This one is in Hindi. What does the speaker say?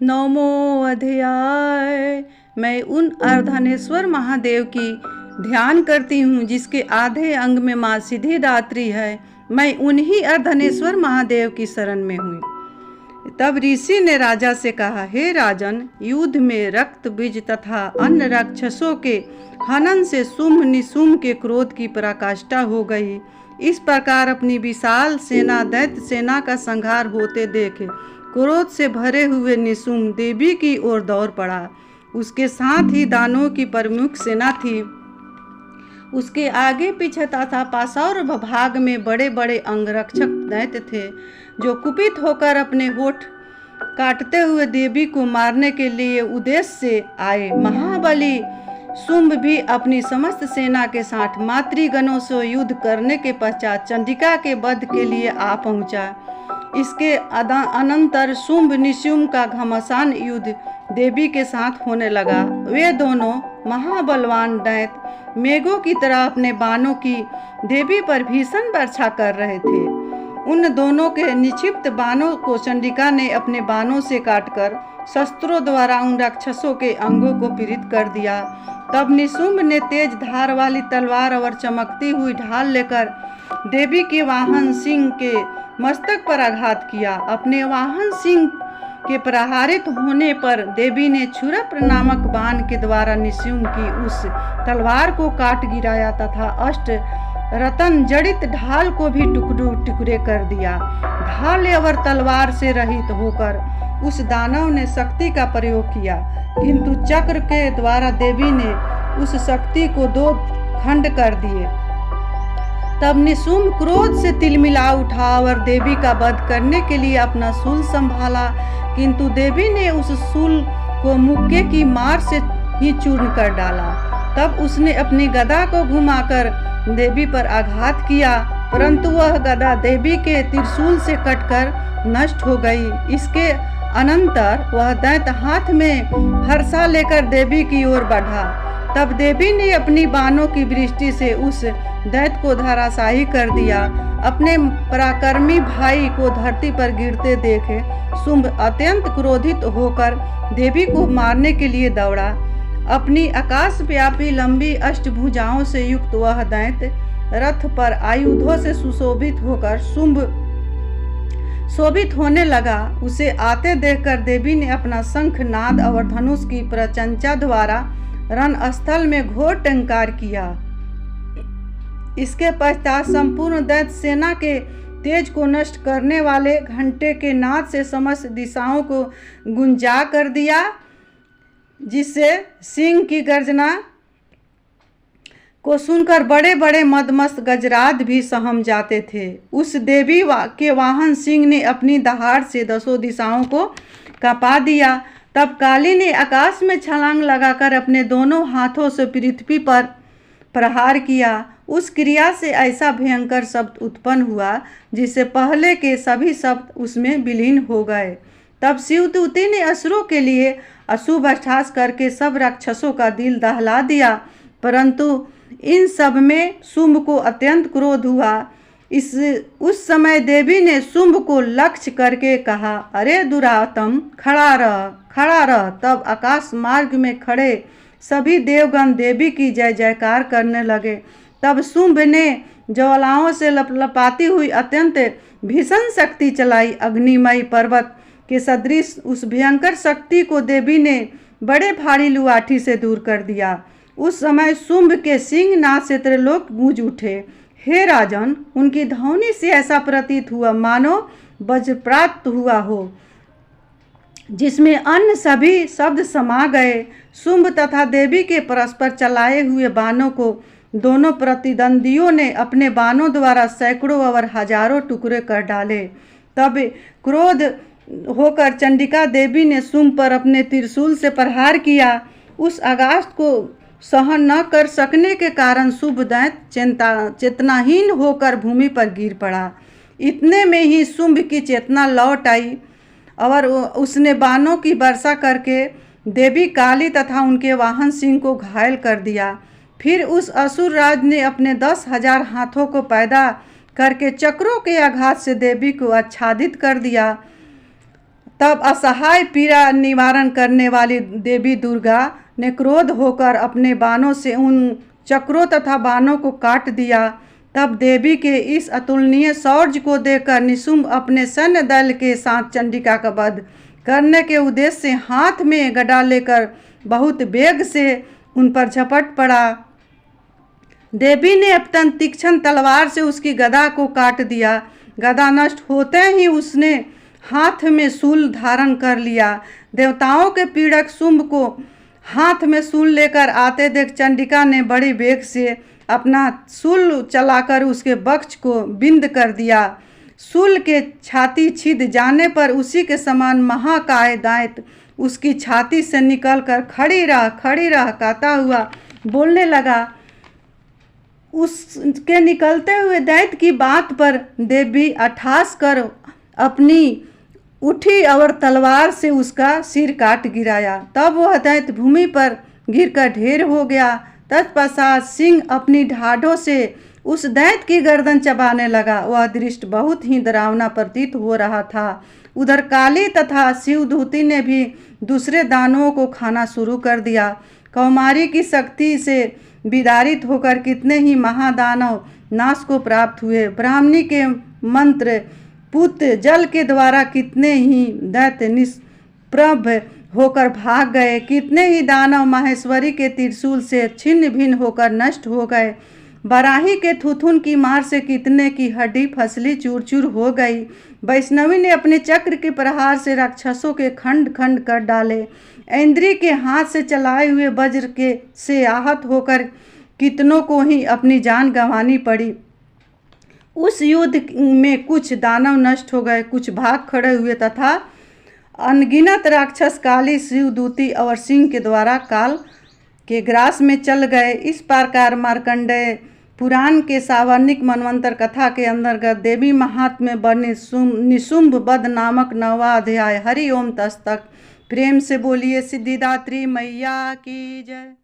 नवमो अध्याय। मैं उन अर्धनेश्वर महादेव की ध्यान करती हूँ जिसके आधे अंग में माँ सिद्धिदात्री है। मैं उन्हीं अर्धनेश्वर महादेव की शरण में हूँ। तब ऋषि ने राजा से कहा, हे राजन, युद्ध में रक्त बीज तथा अन्य राक्षसों के हनन से शुंभ निशुंभ के क्रोध की पराकाष्ठा हो गई। इस प्रकार अपनी विशाल सेना दैत्य सेना का संहार होते देख क्रोध से भरे हुए निशुंभ देवी की ओर दौड़ पड़ा। उसके साथ ही दानवों की प्रमुख सेना थी। उसके आगे पीछे तथा पाशौर भाग में बड़े बड़े अंगरक्षक दैत्य थे, जो कुपित होकर अपने होठ काटते हुए देवी को मारने के लिए उद्देश्य से आए। महाबली शुंभ भी अपनी समस्त सेना के साथ मातृगणों से युद्ध करने के पश्चात चंडिका के वध के लिए आ पहुंचा। इसके अनंतर शुंभ निशुंभ का घमासान युद्ध देवी के साथ होने लगा। वे दोनों महाबलवान दैत्य मेघों की तरह अपने बाणों की देवी पर भीषण वर्षा कर रहे थे। उन दोनों के निक्षिप्त बाणों को चंडिका ने अपने बाणों से काटकर शस्त्रों द्वारा उन राक्षसों के अंगों को पीड़ित कर दिया। तब निशुंभ ने तेज धार वाली तलवार और चमकती हुई ढाल लेकर देवी के वाहन सिंह के मस्तक पर आघात किया। अपने वाहन सिंह के प्रहारित होने पर देवी ने क्षुरप्र नामक बाण के द्वारा निशुंभ की उस तलवार को काट गिराया तथा अष्ट रतन जड़ित ढाल को भी टुकड़े कर दिया। ढाल और तलवार से रहित होकर उस दानव ने शक्ति का प्रयोग किया, किंतु चक्र के द्वारा देवी ने उस शक्ति को दो खंड कर दिए। तब निशुंभ क्रोध से तिलमिला उठा और देवी का वध करने के लिए अपना शूल संभाला, किंतु देवी ने उस शूल को मुक्के की मार से ही चूर्ण कर डाला। तब उसने अपनी गदा को घुमाकर देवी पर आघात किया, परंतु वह गदा देवी के त्रिशूल से कटकर नष्ट हो गई। इसके अनंतर वह दैत्य हाथ में फरसा लेकर देवी की ओर बढ़ा। तब देवी ने अपनी बाणों की वृष्टि से उस दैत्य को धराशायी कर दिया। अपने पराक्रमी भाई को धरती पर गिरते देखे शुंभ अत्यंत क्रोधित होकर देवी को मारने के लिए दौड़ा। अपनी आकाशव्यापी लंबी अष्टभुजाओं से युक्त वह दैत्य रथ पर आयुधों से सुशोभित होकर शुंभ शोभित होने लगा। उसे आते देखकर देवी ने अपना शंख नाद और धनुष की प्रचंचा द्वारा रणस्थल में घोर टंकार किया। इसके पश्चात संपूर्ण दैत्य सेना के तेज को नष्ट करने वाले घंटे के नाद से समस्त दिशाओं को गुंजा कर दिया, जिससे सिंह की गर्जना को सुनकर बड़े बड़े मदमस्त गजराज भी सहम जाते थे। उस देवी के वाहन सिंह ने अपनी दहाड़ से दसों दिशाओं को कापा दिया। तब काली ने आकाश में छलांग लगाकर अपने दोनों हाथों से पृथ्वी पर प्रहार किया। उस क्रिया से ऐसा भयंकर शब्द उत्पन्न हुआ जिससे पहले के सभी शब्द उसमें विलीन हो गए। तब शिवदूती ने असुरों के लिए अशुभ अट्टहास करके सब राक्षसों का दिल दहला दिया, परंतु इन सब में शुंभ को अत्यंत क्रोध हुआ। उस समय देवी ने शुंभ को लक्ष्य करके कहा, अरे दुरात्म, खड़ा रह। तब आकाश मार्ग में खड़े सभी देवगण देवी की जय जयकार करने लगे। तब शुंभ ने ज्वालाओं से लपलपाती हुई अत्यंत भीषण शक्ति चलाई। अग्निमय पर्वत के सदृश उस भयंकर शक्ति को देवी ने बड़े भारी लुआठी से दूर कर दिया। उस समय शुंभ के सिंह नाद से त्रिलोक गूंज उठे। हे राजन, उनकी ध्वनि से ऐसा प्रतीत हुआ मानो वज्रपात हुआ हो, जिसमें अन्य सभी शब्द समा गए। शुंभ तथा देवी के परस्पर चलाए हुए बाणों को दोनों प्रतिद्वंदियों ने अपने बाणों द्वारा सैकड़ों और हजारों टुकड़े कर डाले। तब क्रोध होकर चंडिका देवी ने शुंभ पर अपने त्रिशूल से प्रहार किया। उस आघात को सहन न कर सकने के कारण शुंभ दैत्य चेतनाहीन होकर भूमि पर गिर पड़ा। इतने में ही शुंभ की चेतना लौट आई और उसने बाणों की वर्षा करके देवी काली तथा उनके वाहन सिंह को घायल कर दिया। फिर उस असुर राज ने अपने 10,000 हाथों को पैदा करके चक्रों के आघात से देवी को आच्छादित कर दिया। तब असहाय पीड़ा निवारण करने वाली देवी दुर्गा ने क्रोध होकर अपने बाणों से उन चक्रों तथा बाणों को काट दिया। तब देवी के इस अतुलनीय शौर्य को देखकर निशुंभ अपने सैन्य दल के साथ चंडिका का वध करने के उद्देश्य से हाथ में गदा लेकर बहुत वेग से उन पर झपट पड़ा। देवी ने अत्यंत तीक्ष्ण तलवार से उसकी गदा को काट दिया। गदा नष्ट होते ही उसने हाथ में शूल धारण कर लिया। देवताओं के पीड़क शुंभ को हाथ में शूल लेकर आते देख चंडिका ने बड़ी वेग से अपना शूल चलाकर उसके वक्ष को बिंद कर दिया। शूल के छाती छिद जाने पर उसी के समान महाकाय दैत्य उसकी छाती से निकलकर खड़ी रह कहता हुआ बोलने लगा। उसके निकलते हुए दैत्य की बात पर देवी अठास कर अपनी उठी और तलवार से उसका सिर काट गिराया। तब वह दैत्य भूमि पर गिरकर ढेर हो गया। तत्पश्चात सिंह अपनी ढाढ़ों से उस दैत्य की गर्दन चबाने लगा। वह दृश्य बहुत ही डरावना प्रतीत हो रहा था। उधर काली तथा शिवदूती ने भी दूसरे दानवों को खाना शुरू कर दिया। कौमारी की शक्ति से विदारित होकर कितने ही महादानव नाश को प्राप्त हुए। ब्राह्मणी के मंत्र पुत जल के द्वारा कितने ही दैत्य निष्प्रभ होकर भाग गए। कितने ही दानव माहेश्वरी के त्रिशूल से छिन्न भिन्न होकर नष्ट हो गए। बराही के थुथुन की मार से कितने की हड्डी फसली चूर चूर हो गई। वैष्णवी ने अपने चक्र के प्रहार से राक्षसों के खंड खंड कर डाले। इंद्री के हाथ से चलाए हुए वज्र के से आहत होकर कितनों को ही अपनी जान गंवानी पड़ी। उस युद्ध में कुछ दानव नष्ट हो गए, कुछ भाग खड़े हुए तथा अनगिनत राक्षस काली शिवदूती और सिंह के द्वारा काल के ग्रास में चल गए। इस प्रकार मार्कंडेय पुराण के सावर्णिक मनवंतर कथा के अंतर्गत देवी महात्म्य वर्णित निशुंभ वध नामक 9वां अध्याय। हरि ओम तस्तक। प्रेम से बोलिए सिद्धिदात्री मैया की जय।